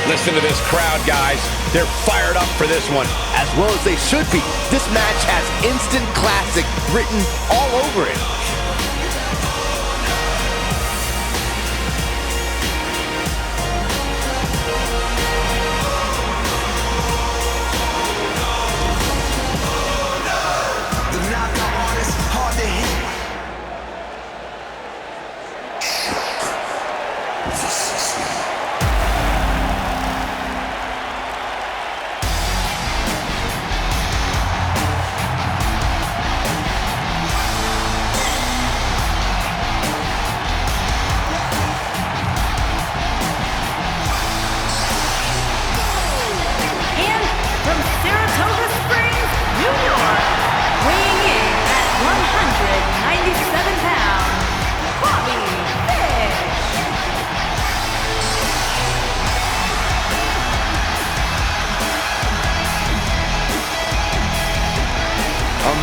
Listen to this crowd, guys. They're fired up for this one. As well as they should be. This match has instant classic written all over it.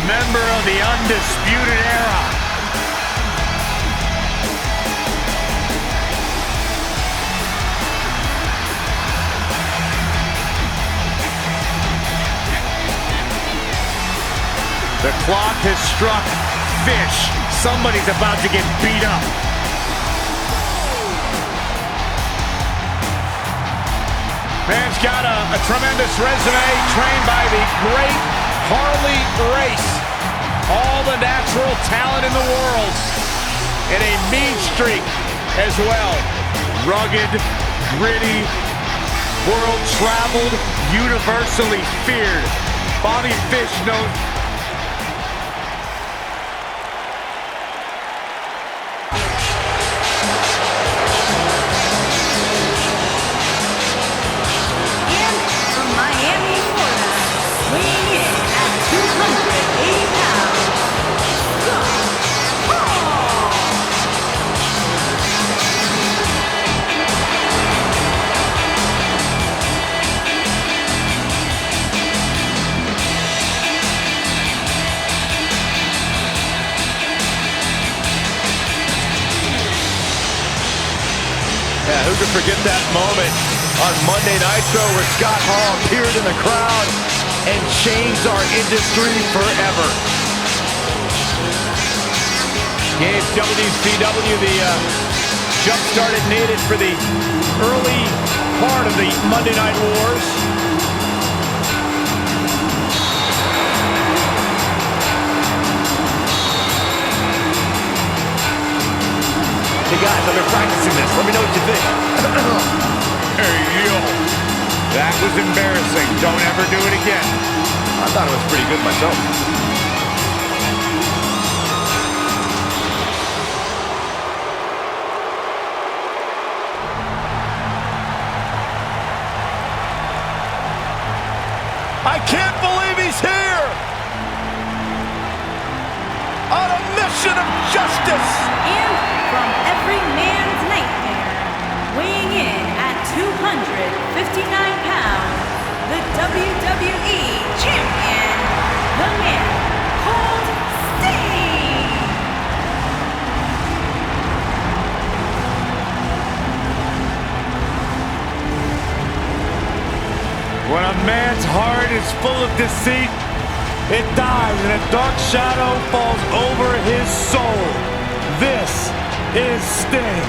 Member of the Undisputed Era. The clock has struck fish. Somebody's about to get beat up. Man's got a tremendous resume, trained by the great Harley Race. All the natural talent in the world. And a mean streak as well. Rugged, gritty, world-traveled, universally feared. Bobby Fish knows. Yeah, who could forget that moment on Monday Nitro where Scott Hall appeared in the crowd and changed our industry forever. Gave WCW the jump start it needed for the early part of the Monday Night Wars. Hey guys, I've been practicing this. Let me know what you think. Hey, yo. That was embarrassing. Don't ever do it again. I thought it was pretty good myself. I can't believe he's here! On a mission of justice! And from every man's nightmare, weighing in at 259 pounds, the WWE Champion, the man called Sting! When a man's heart is full of deceit, it dies and a dark shadow falls over his soul. This is Sting.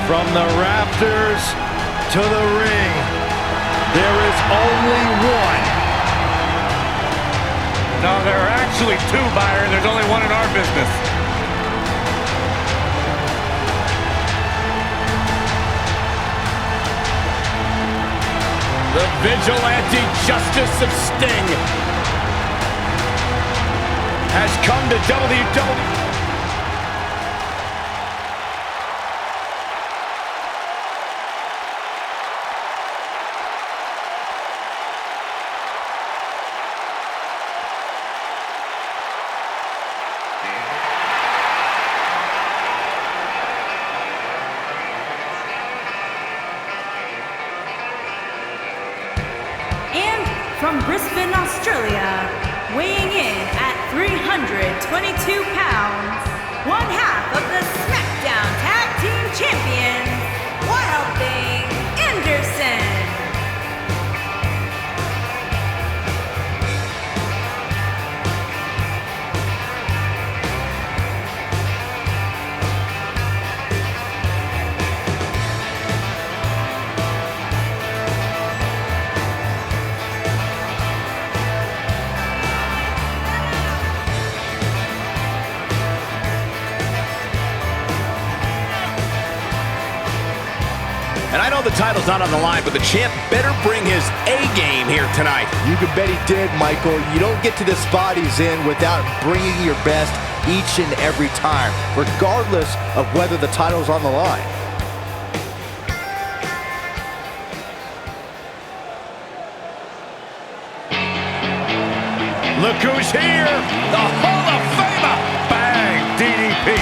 From the rafters to the ring, there is only one. No, there are actually two, Byron. There's only one in our business. The vigilante justice of Sting has come to WWE. From Brisbane, Australia, weighing in at 322 pounds, one half of the SmackDown Tag Team Champions, And I know the title's not on the line, but the champ better bring his A-game here tonight. You can bet he did, Michael. You don't get to the spot he's in without bringing your best each and every time, regardless of whether the title's on the line. Look who's here, the Hall of Famer. Bang, DDP.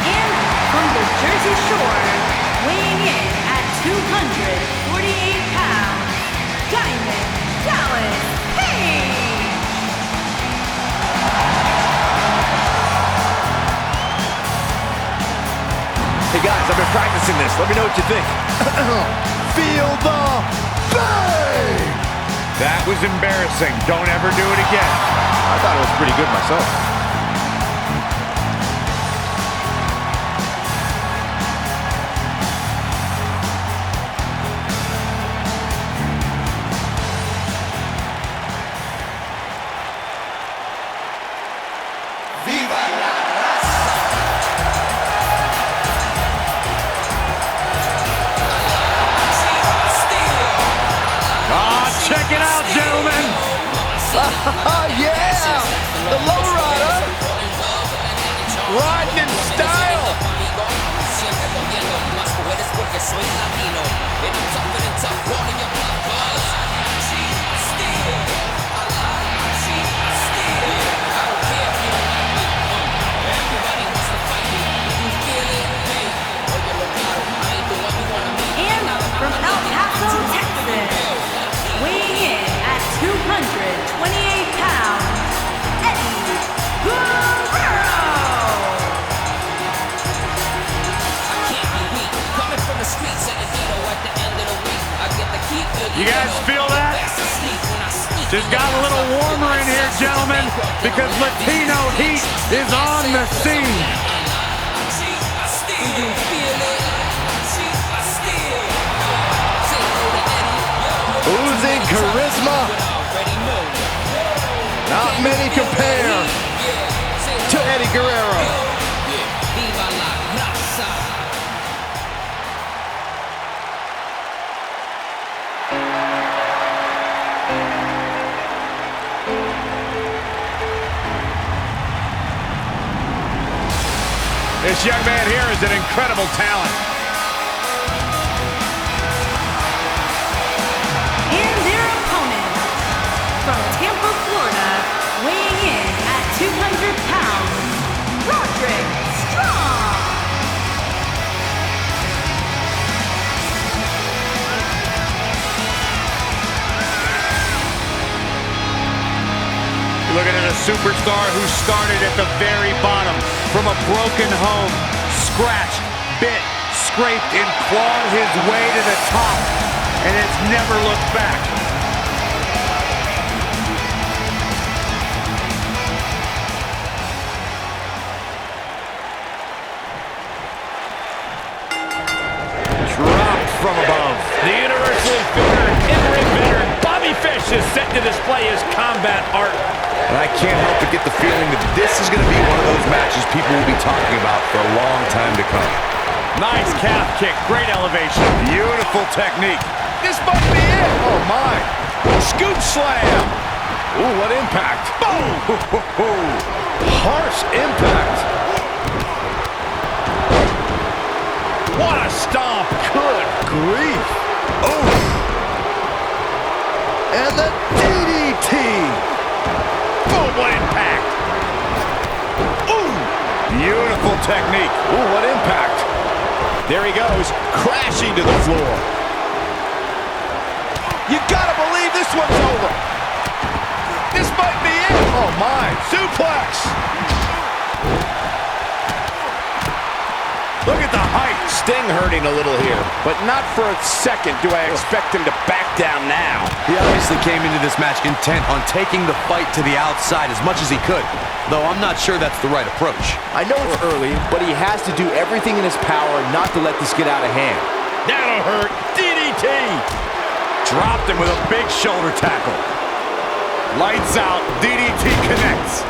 And from the Jersey Shore, weighing in at 248 pounds, Diamond Dallas Page. Hey guys, I've been practicing this. Let me know what you think. Feel the bang! That was embarrassing. Don't ever do it again. I thought it was pretty good myself. Check it out, gentlemen. Yeah! The lowrider! Riding in style! And from El Paso, Texas, weighing in at 228 pounds, Eddie Guerrero. You guys feel that? Just got a little warmer in here, gentlemen, because Latino heat is on the scene. Oozing charisma. Not many compare to Eddie Guerrero. This young man here is an incredible talent. And their opponent, from Tampa, Florida, weighing in at 200 pounds, Roderick Strong. You're looking at a superstar who started at the very bottom, from a broken home, scratched, bit, scraped, and clawed his way to the top, and has never looked back. Dropped from above. The universally favored in-ring veteran Bobby Fish is set to display his combat art. And I can't help but get the feeling that this is going to be one of those matches people will be talking about for a long time to come. Nice calf kick, great elevation. Beautiful technique. This might be it. Oh, my. Scoop slam. Ooh, what impact. Boom. Harsh impact. What a stomp. Good grief. Oh. And the DDT. Boom, what impact. Ooh. Beautiful technique. Ooh, what impact. There he goes, crashing to the floor. You gotta believe this one's over. This might be it. Oh, my. Suplex. Look at the height. Sting hurting a little here, but not for a second do I expect him to back down now. He obviously came into this match intent on taking the fight to the outside as much as he could, though I'm not sure that's the right approach. I know it's early, but he has to do everything in his power not to let this get out of hand. That'll hurt. DDT. Dropped him with a big shoulder tackle. Lights out. DDT connects.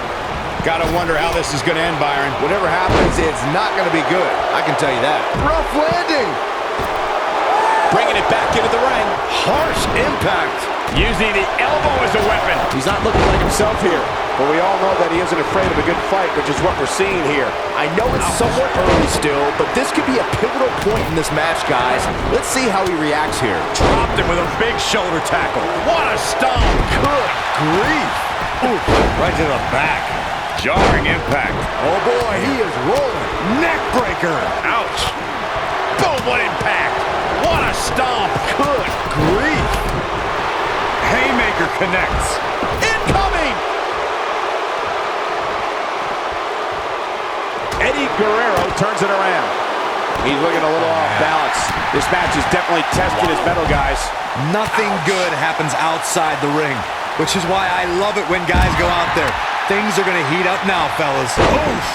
Gotta wonder how this is gonna end, Byron. Whatever happens, it's not going to be good. I can tell you that. Rough landing. Bringing it back into the ring. Harsh impact. Using the elbow as a weapon. He's not looking like himself here. But we all know that he isn't afraid of a good fight, which is what we're seeing here. I know it's somewhat early still, but this could be a pivotal point in this match, guys. Let's see how he reacts here. Dropped him with a big shoulder tackle. What a stomp. Good grief. Ooh, right to the back. Jarring impact. Oh, boy, he is rolling. Neck breaker. Ouch. Boom, what impact. What a stomp. Good grief. Haymaker connects. Incoming. Eddie Guerrero turns it around. He's looking a little off balance. This match is definitely testing his mettle, guys. Nothing good happens outside the ring, which is why I love it when guys go out there. Things are going to heat up now, fellas. Oof.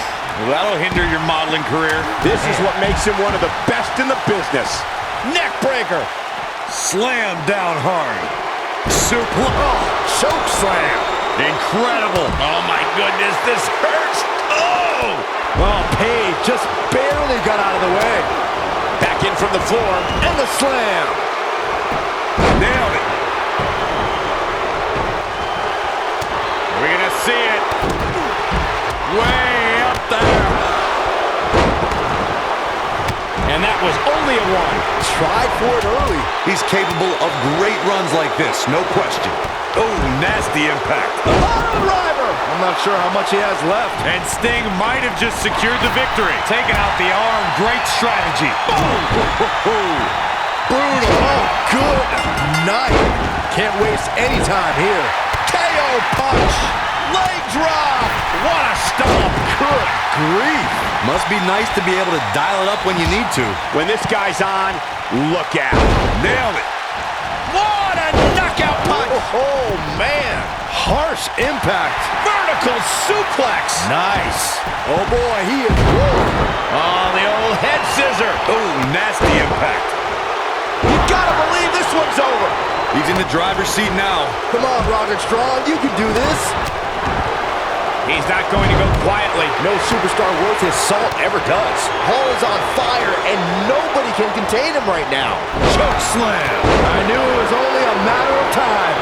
Well, that'll hinder your modeling career. This is what makes him one of the best in the business. Neck breaker. Slam down hard. Suplex. Choke slam. Incredible. Oh, my goodness, this hurts. Oh! Oh, Page just barely got out of the way. Back in from the floor. And the slam. Nailed it. We're going to see it. Way up there. And that was only a one. Tried for it early. He's capable of great runs like this, no question. Oh, nasty impact. Bottom driver. I'm not sure how much he has left. And Sting might have just secured the victory. Taking out the arm, great strategy. Boom! Brutal. Oh, good night. Can't waste any time here. KO punch. Leg drop. What a stomp. Good grief. Must be nice to be able to dial it up when you need to. When this guy's on, look out. Nailed it. What a knockout punch. Oh, man. Harsh impact. Vertical suplex. Nice. Oh, boy, he is rolling. Oh, the old head scissor. Oh, nasty impact. You gotta believe this one's over. He's in the driver's seat now. Come on, Roderick Strong. You can do this. He's not going to go quietly. No superstar worth his salt ever does. Hall is on fire, and nobody can contain him right now. Choke slam. I knew it was only a matter of time.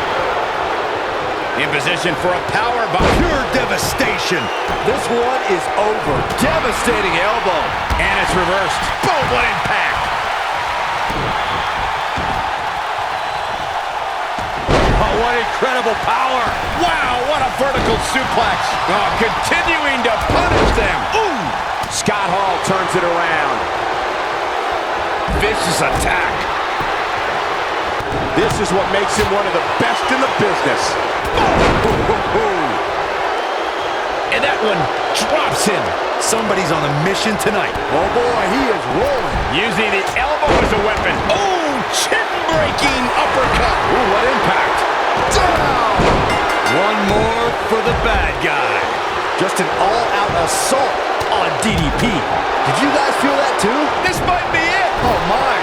In position for a power bomb. Pure devastation. This one is over. Devastating elbow. And it's reversed. Boom, what impact. Oh, what incredible power. Wow, what a vertical suplex. Oh, continuing to punish them. Ooh. Scott Hall turns it around. Vicious attack. This is what makes him one of the best in the business. And that one drops him. Somebody's on a mission tonight. Oh, boy, he is rolling. Using the elbow as a weapon. Oh, chin-breaking uppercut. Ooh, what impact. Down. One more for the bad guy. Just an all-out assault on DDP. Did you guys feel that too? This might be it. Oh, my.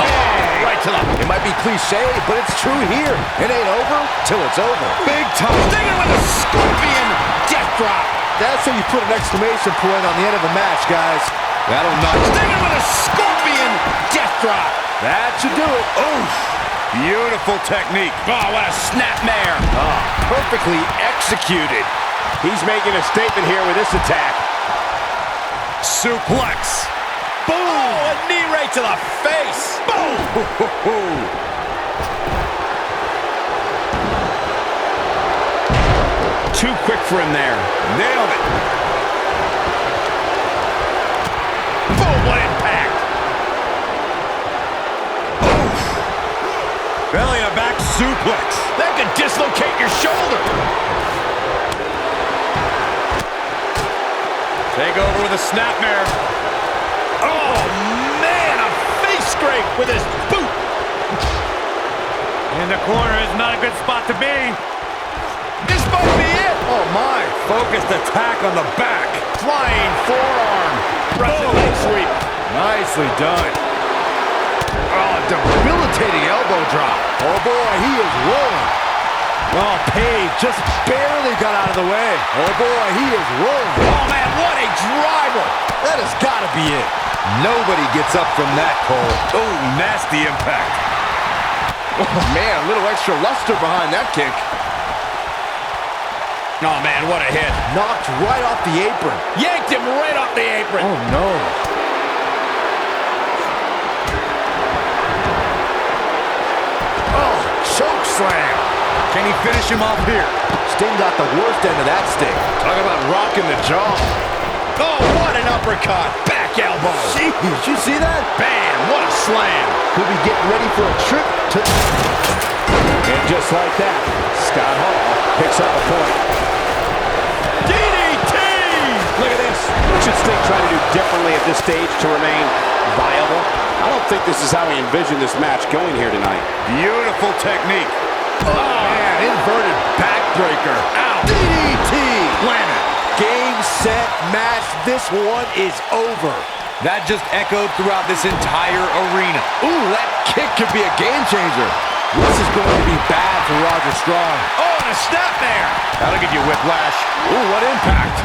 Oh, right to the... It might be cliche, but it's true here. It ain't over till it's over. Big time. Stinging with a scorpion death drop. That's how you put an exclamation point on the end of a match, guys. That'll knock. Stinging with a scorpion death drop. That should do it. Oof. Beautiful technique. Oh, what a snapmare. Oh, perfectly executed. He's making a statement here with this attack. Suplex. Boom! Oh, a knee right to the face. Boom! Too quick for him there. Nailed it. Boom, what impact. Belly to back suplex. That could dislocate your shoulder. Take over with a snapmare. Oh, man, a face scrape with his boot. In the corner is not a good spot to be. This might be it. Oh, my. Focused attack on the back. Flying forearm. Russian leg sweep. Nicely done. Oh, debilitating elbow drop. Oh, boy, he is rolling. Oh, Page just barely got out of the way. Oh, boy, he is rolling. Oh, man, what a driver. That has got to be it. Nobody gets up from that, Cole. Oh, nasty impact. Oh, man, a little extra luster behind that kick. Oh, man, what a hit. Knocked right off the apron. Yanked him right off the apron. Oh, no. Oh, choke slam. Can he finish him off here? Sting got the worst end of that stick. Talk about rocking the jaw. Oh, what an uppercut. Back elbow. Jeez, did you see that? Bam, what a slam. Could be getting ready for a trip to... And just like that, Scott Hall picks up a point. DDT! Look at this. What should Sting try to do differently at this stage to remain viable? I don't think this is how he envisioned this match going here tonight. Beautiful technique. Oh, man, inverted backbreaker. Ow. DDT! Planet. Game, set, match. This one is over. That just echoed throughout this entire arena. Ooh, that kick could be a game changer. This is going to be bad for Roderick Strong. Oh, and a snap there. That'll give you whiplash. Ooh, what impact.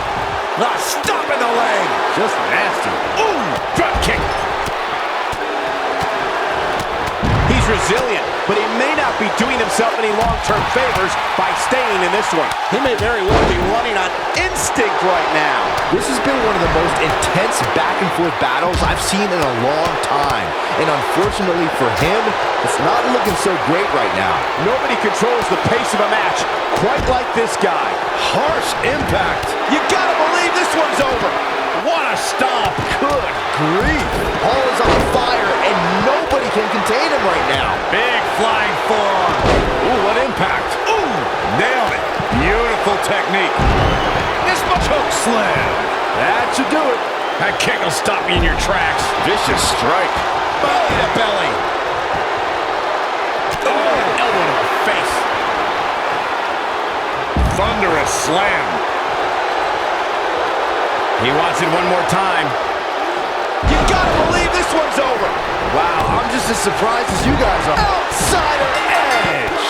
Stop in the leg. Just nasty. Ooh, drop kick. He's resilient, but he may not be doing himself any long-term favors by staying in this one. He may very well be running on instinct right now. This has been one of the most intense back-and-forth battles I've seen in a long time. And unfortunately for him, it's not looking so great right now. Nobody controls the pace of a match quite like this guy. Harsh impact. You gotta believe this one's over. What a stomp. Good grief. Hall is on fire, and nobody can contain him right now. Big flying forearm. Ooh, what impact. Ooh, Nailed it. Beautiful technique. this much choke slam. That should do it. That kick will stop you in your tracks. Vicious strike. Belly to belly. Oh, elbow to the face. Thunderous slam. He wants it one more time. You gotta believe this one's over. Wow, I'm just as surprised as you guys are. Outsider Edge.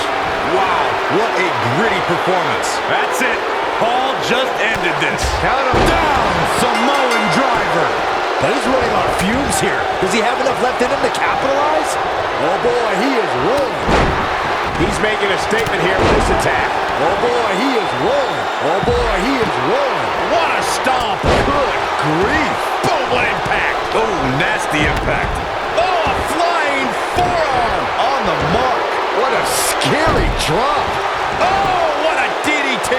Wow, what a gritty performance. That's it. Paul just ended this. Count him down. Samoan driver. But he's running on fumes here. Does he have enough left in him to capitalize? Oh boy, he is rolling. He's making a statement here with this attack. Oh boy, he is rolling. Oh boy, he is rolling. What a stomp. Good grief. Boom, what impact. Oh, nasty impact. Oh, a flying forearm. On the mark. What a scary drop. Oh, what a DDT.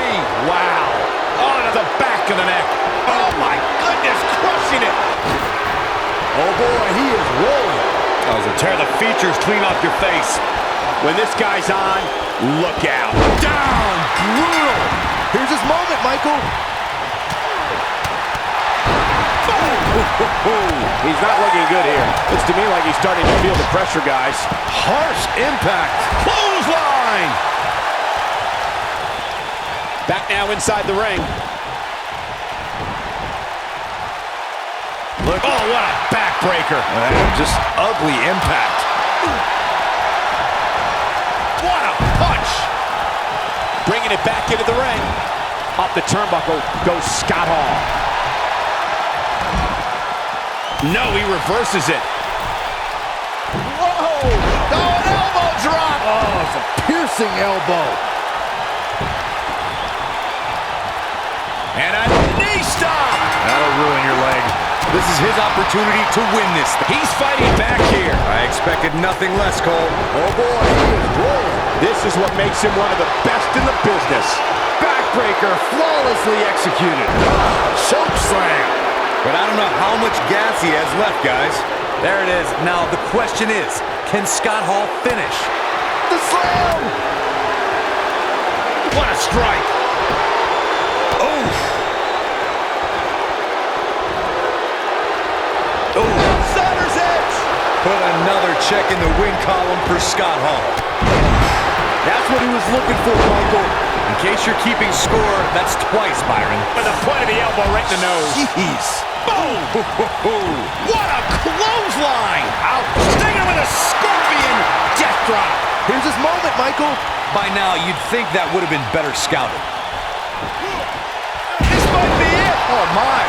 Wow. Onto the back of the neck. Oh, my goodness, crushing it. Oh boy, he is rolling. That was a tear the features clean off your face. When this guy's on, look out. Down. Brutal. Here's his moment, Michael. He's not looking good here. Looks to me like he's starting to feel the pressure, guys. Harsh impact. Clothesline! Back now inside the ring. Look. Oh, what a backbreaker. Just ugly impact. What a punch! Bringing it back into the ring. Off the turnbuckle goes Scott Hall. No, he reverses it. Whoa! Oh, an elbow drop! Oh, it's a piercing elbow. And a knee stop! That'll ruin your leg. This is his opportunity to win this. He's fighting back here. I expected nothing less, Cole. Oh boy, he is rolling. This is what makes him one of the best in the business. Backbreaker flawlessly executed. Choke slam. But I don't know how much gas he has left, guys. There it is. Now, the question is, can Scott Hall finish? The slam. What a strike. Oof. Outsider's edge. Put another check in the win column for Scott Hall. That's what he was looking for, Michael. In case you're keeping score, that's twice, Byron. With the point of the elbow right in the nose. Jeez. Boom! What a clothesline! Out. Stinger with a scorpion death drop. Here's his moment, Michael. By now, you'd think that would have been better scouted. This might be it. Oh, my.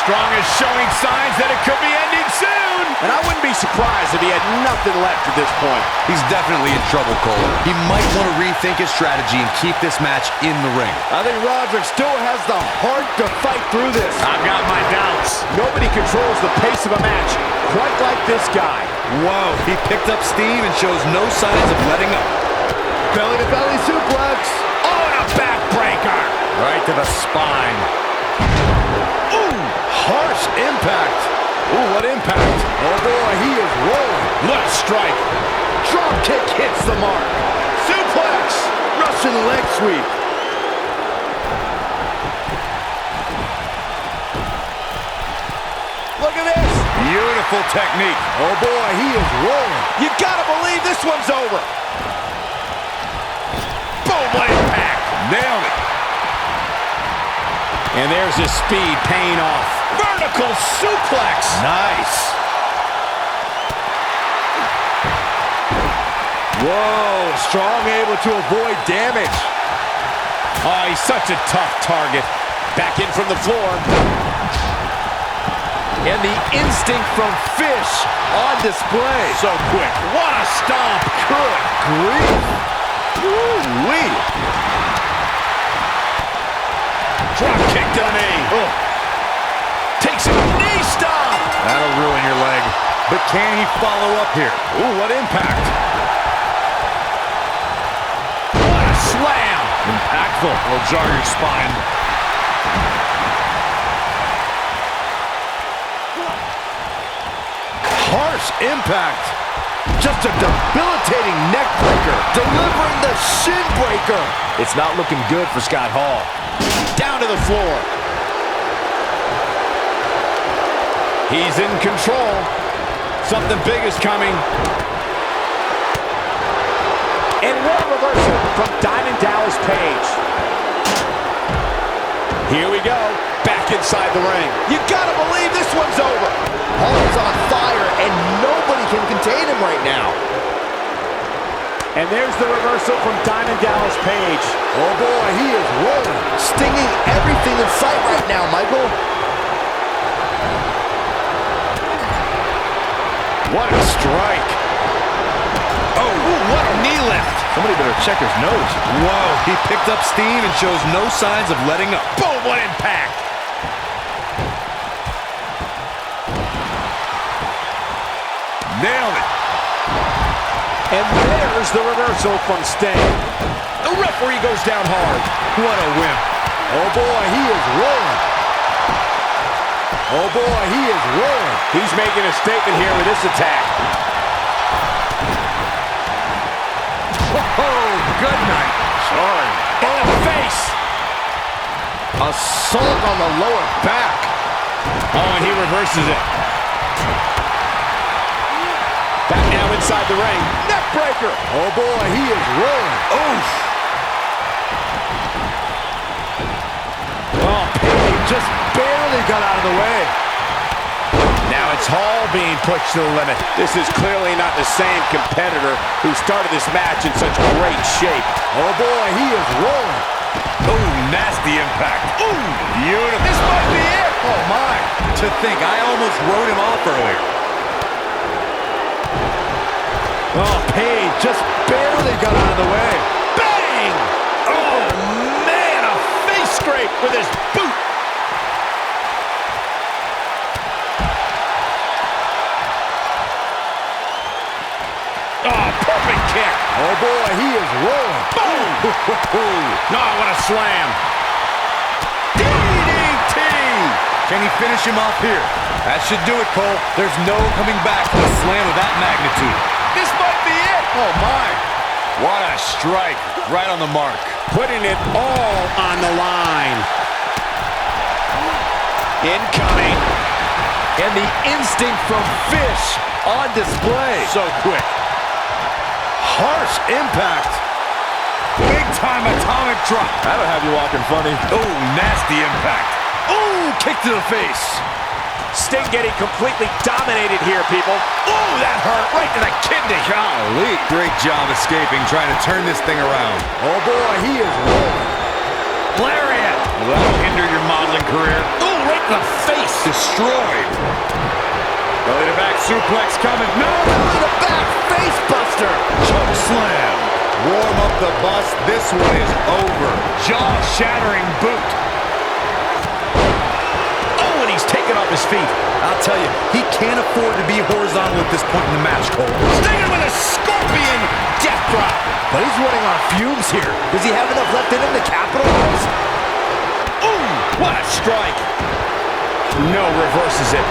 Strong is showing signs that it could be ending soon. And I wouldn't be surprised if he had nothing left at this point. He's definitely in trouble, Cole. He might want to rethink his strategy and keep this match in the ring. I think Roderick still has the heart to fight through this. I've got my doubts. Nobody controls the pace of a match quite like this guy. Whoa, he picked up steam and shows no signs of letting up. Belly-to-belly suplex. Oh, and a backbreaker. Right to the spine. Ooh, harsh impact. Ooh, what impact. Oh, boy, he is rolling. What a strike. Drop kick hits the mark. Suplex. Russian leg sweep. Look at this. Beautiful technique. Oh, boy, he is rolling. You gotta believe this one's over. Boom, what impact. Nailed it. And there's his speed paying off. Vertical suplex. Nice. Whoa, Strong able to avoid damage. Oh, he's such a tough target. Back in from the floor. And the instinct from Fish on display. So quick. What a stomp. Good grief. Woo-wee. Drop kick to the knee. Oh. Takes a knee stomp. That'll ruin your leg. But can he follow up here? Ooh, what impact. What a slam. Impactful. Will jar your spine. Harsh impact. Just a debilitating neck breaker. Delivering the shin breaker. It's not looking good for Scott Hall. Down to the floor. He's in control. Something big is coming. And what a reversal from Diamond Dallas Page. Here we go. Back inside the ring. You gotta believe this one's over. Hall's on fire and nobody can contain him right now. And there's the reversal from Diamond Dallas Page. Oh boy, he is rolling. Stinging everything in sight right now, Michael. What a strike. Oh, what a knee lift. Somebody better check his nose. Whoa, he picked up steam and shows no signs of letting up. Boom, what impact. Nailed it. And there's the reversal from Sting. The referee goes down hard. What a wimp. Oh boy, he is rolling. Oh boy, he is rolling. He's making a statement here with this attack. Oh, good night. Sorry. In the face. Assault on the lower back. Oh, and he reverses it. Back now inside the ring. Neck breaker. Oh boy, he is rolling. Oof. Oh, Page just barely got out of the way. Now it's Hall being pushed to the limit. This is clearly not the same competitor who started this match in such great shape. Oh boy, he is rolling. Oh, nasty impact. Ooh, beautiful. This might be it. Oh my. To think, I almost wrote him off earlier. Oh, Page just barely got out of the way. Bang! Oh, man, a face scrape with his boot. Oh, perfect kick. Oh boy, he is rolling. Boom! No, what a slam. DDT! Can he finish him off here? That should do it, Cole. There's no coming back from a slam of that magnitude. This might be it. Oh my. What a strike. Right on the mark. Putting it all on the line. Incoming. And the instinct from Fish on display. So quick. Harsh impact. Big time atomic drop. That'll have you walking funny. Oh, nasty impact. Ooh, kick to the face. Sting getting completely dominated here, people. Ooh, that hurt right to the kidney. Golly. Great job escaping, trying to turn this thing around. Oh, boy, he is rolling. Lariat. Well, that'll hinder your modeling career. Ooh, right in the face. Destroyed. Belly to back suplex coming. No. Belly to back face buster. Choke slam. Warm up the bus. This one is over. Jaw-shattering boot. Oh, and he's taken off his feet. I'll tell you, he can't afford to be horizontal at this point in the match, Cole. Stinging with a scorpion death drop. But he's running on fumes here. Does he have enough left in him to capitalize? Ooh, what a strike. No, reverses it.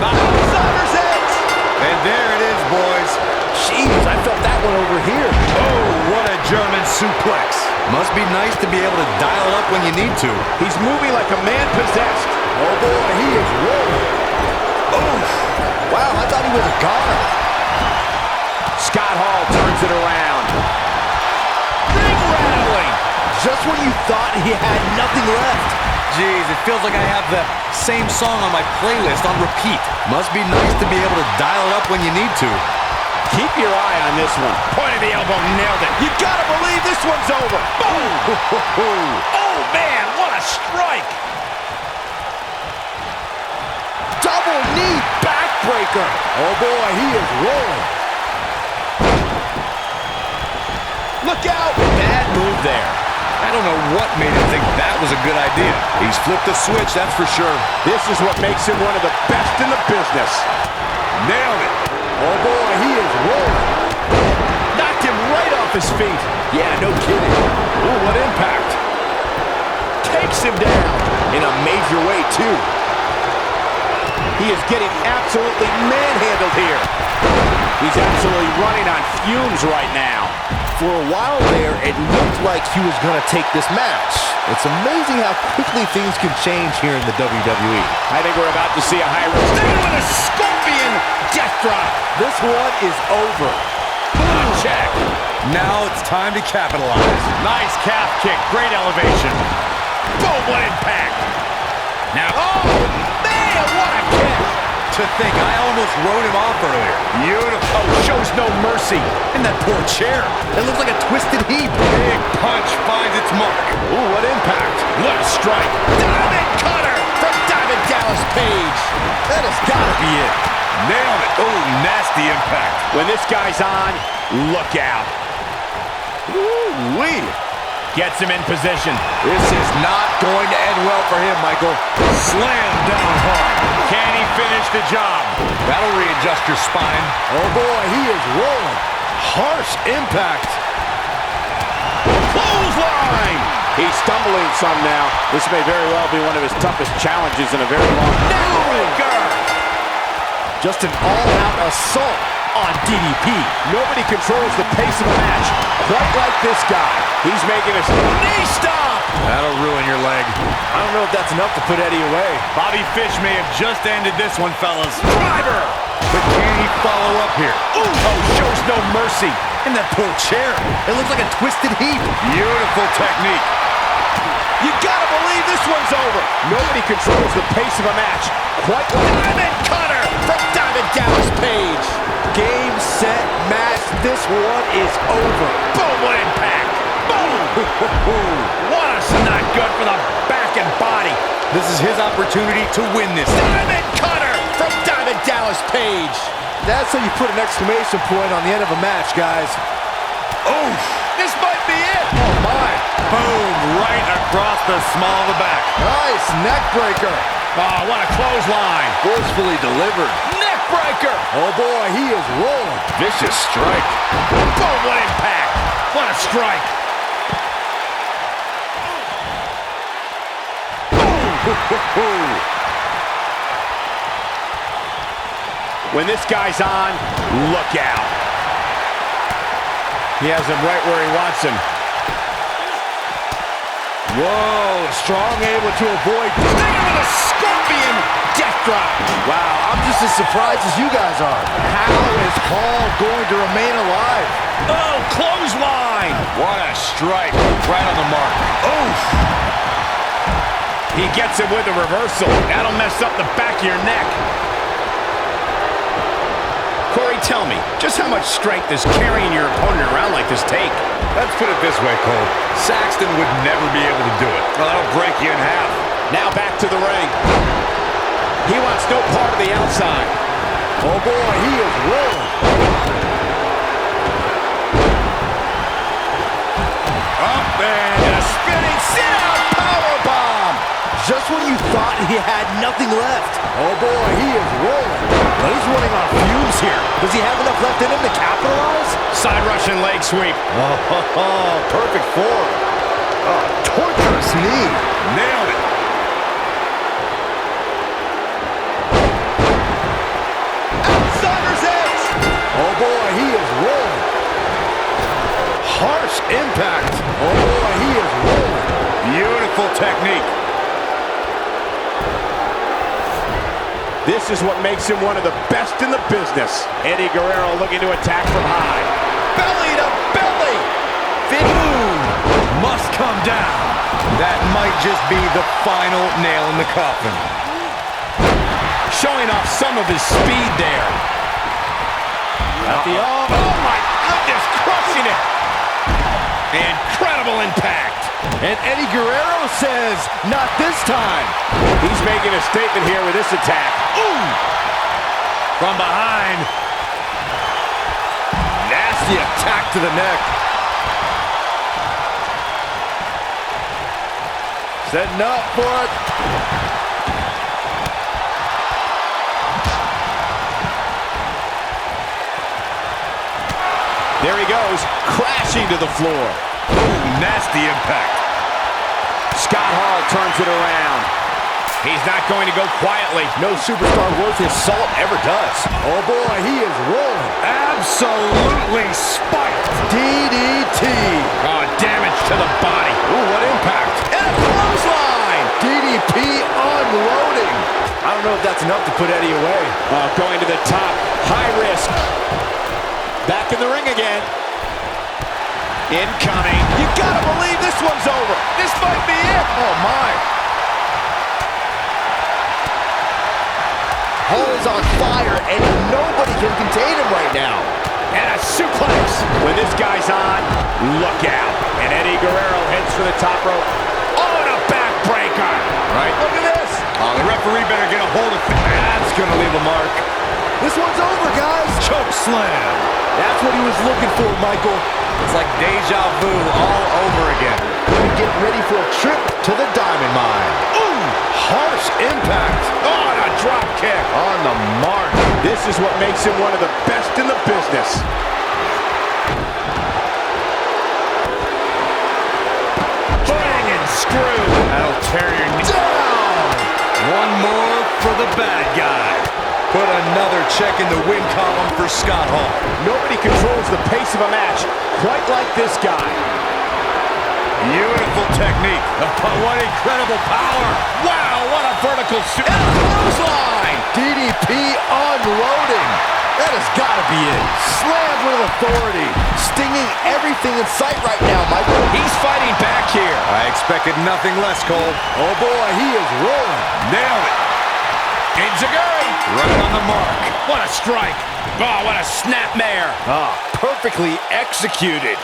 Somer's it. And there it is, boys. Jeez, I felt that one over here. Oh, what a German suplex. Must be nice to be able to dial it up when you need to. He's moving like a man possessed. Oh, boy, he is rolling. Oof. Wow, I thought he was a goner. Scott Hall turns it around. Ring rattling. Just when you thought he had nothing left. Jeez, it feels like I have the same song on my playlist on repeat. Must be nice to be able to dial it up when you need to. Keep your eye on this one. Point of the elbow, nailed it. You gotta believe this one's over. Boom! Oh, man, what a strike. Double knee backbreaker. Oh, boy, he is rolling. Look out. Bad move there. I don't know what made him think that was a good idea. He's flipped the switch, that's for sure. This is what makes him one of the best in the business. Nailed it. Oh, boy, he is rolling. Knocked him right off his feet. Yeah, no kidding. Ooh, what impact. Takes him down in a major way, too. He is getting absolutely manhandled here. He's absolutely running on fumes right now. For a while there, it looked like he was going to take this match. It's amazing how quickly things can change here in the WWE. I think we're about to see a high-risk... Sting with a scorpion death drop. This one is over. Boom, check. Now it's time to capitalize. Nice calf kick, great elevation. Boom, what impact. Now, Oh, man, what a kick. To think, I almost wrote him off earlier. beautiful. Oh, shows no mercy. And that poor chair. It looks like a twisted heap. Big punch finds its mark. Ooh, what impact. What a strike. Diamond cutter from Diamond Dallas Page. That has got to be it. Nailed it. Oh, nasty impact. When this guy's on, look out. Ooh-wee. Gets him in position. This is not going to end well for him, Michael. Slam down hard. Can he finish the job? That'll readjust your spine. Oh, boy, he is rolling. Harsh impact. Clothesline. He's stumbling some now. This may very well be one of his toughest challenges in a very long time. Just an all-out assault on DDP. Nobody controls the pace of a match quite like this guy. He's making a knee stop. That'll ruin your leg. I don't know if that's enough to put Eddie away. Bobby Fish may have just ended this one, fellas. Driver. But can he follow up here? Ooh, oh, shows no mercy. And that poor chair. It looks like a twisted heap. Beautiful technique. You gotta believe this one's over. Nobody controls the pace of a match quite like Diamond Cutter from Diamond Dallas Page. Game, set, match. This one is over. Boom, what impact. Boom. What a not good for the back and body. This is his opportunity to win this. Diamond Cutter from Diamond Dallas Page. That's how you put an exclamation point on the end of a match, guys. Oh, this might be it. Oh, my. Boom, right across the small of the back. Nice neck breaker. Oh, what a clothesline. Forcefully delivered. Neck breaker. Oh, boy, he is rolling. Vicious strike. Boom, what impact. What a strike. When this guy's on, look out. He has him right where he wants him. Whoa, Strong able to avoid. Stinging with a scorpion death drop. Wow, I'm just as surprised as you guys are. How is Hall going to remain alive? Oh, clothesline. What a strike. Right on the mark. Oof. He gets him with a reversal. That'll mess up the back of your neck. Corey, tell me, just how much strength does carrying your opponent around like this take? Let's put it this way, Cole. Saxton would never be able to do it. Well, that'll break you in half. Now back to the ring. He wants no part of the outside. Oh boy, he is rolling. Up and a spinning sit-out powerbomb. Just when you thought he had nothing left. Oh boy, he is rolling. But he's running on fumes here. Does he have enough left in him to capitalize? Side Russian leg sweep. Oh, perfect form. Oh, torturous knee. Nailed it. Outsider's edge. Oh boy, he is rolling. Harsh impact. Oh boy, he is rolling. Beautiful technique. This is what makes him one of the best in the business. Eddie Guerrero looking to attack from high. Belly to belly. Boom! Must come down. That might just be the final nail in the coffin. Showing off some of his speed there. Oh my goodness, crushing it. Incredible impact. And Eddie Guerrero says, not this time. He's making a statement here with this attack. Ooh! From behind. Nasty attack to the neck. Setting up for it. There he goes, crashing to the floor. Ooh, nasty impact. Scott Hall turns it around. He's not going to go quietly. No superstar worth his salt ever does. Oh boy, he is rolling. Absolutely spiked. DDT. Oh, damage to the body. Ooh, what impact. And a clothesline. DDP unloading. I don't know if that's enough to put Eddie away. Going to the top, high risk. Back in the ring again. Incoming. You gotta believe this one's over. This might be it. Oh my. Hall is on fire and nobody can contain him right now. And a suplex. When this guy's on, look out. And Eddie Guerrero heads for the top rope. Oh, and a backbreaker. Right. Look at this. Oh, the referee better get a hold of it. That's gonna leave a mark. This one's over, guys. Choke slam. That's what he was looking for, Michael. It's like deja vu all over again. Get ready for a trip to the diamond mine. Ooh, harsh impact. Oh, and a drop kick. On the mark. This is what makes him one of the best in the business. Bang and screw. That'll tear your knee. Down. One more for the bad guy. Put another check in the win column for Scott Hall. Nobody controls the pace of a match quite like this guy. Beautiful technique. What incredible power. Wow, what a vertical super. And a clothesline. DDP unloading. That has got to be it. Slammed with authority. Stinging everything in sight right now, Michael. He's fighting back here. I expected nothing less, Cole. Oh boy, he is rolling. Nailed it. Enziguri. Right on the mark. What a strike. Oh, what a snapmare. Ah, perfectly executed.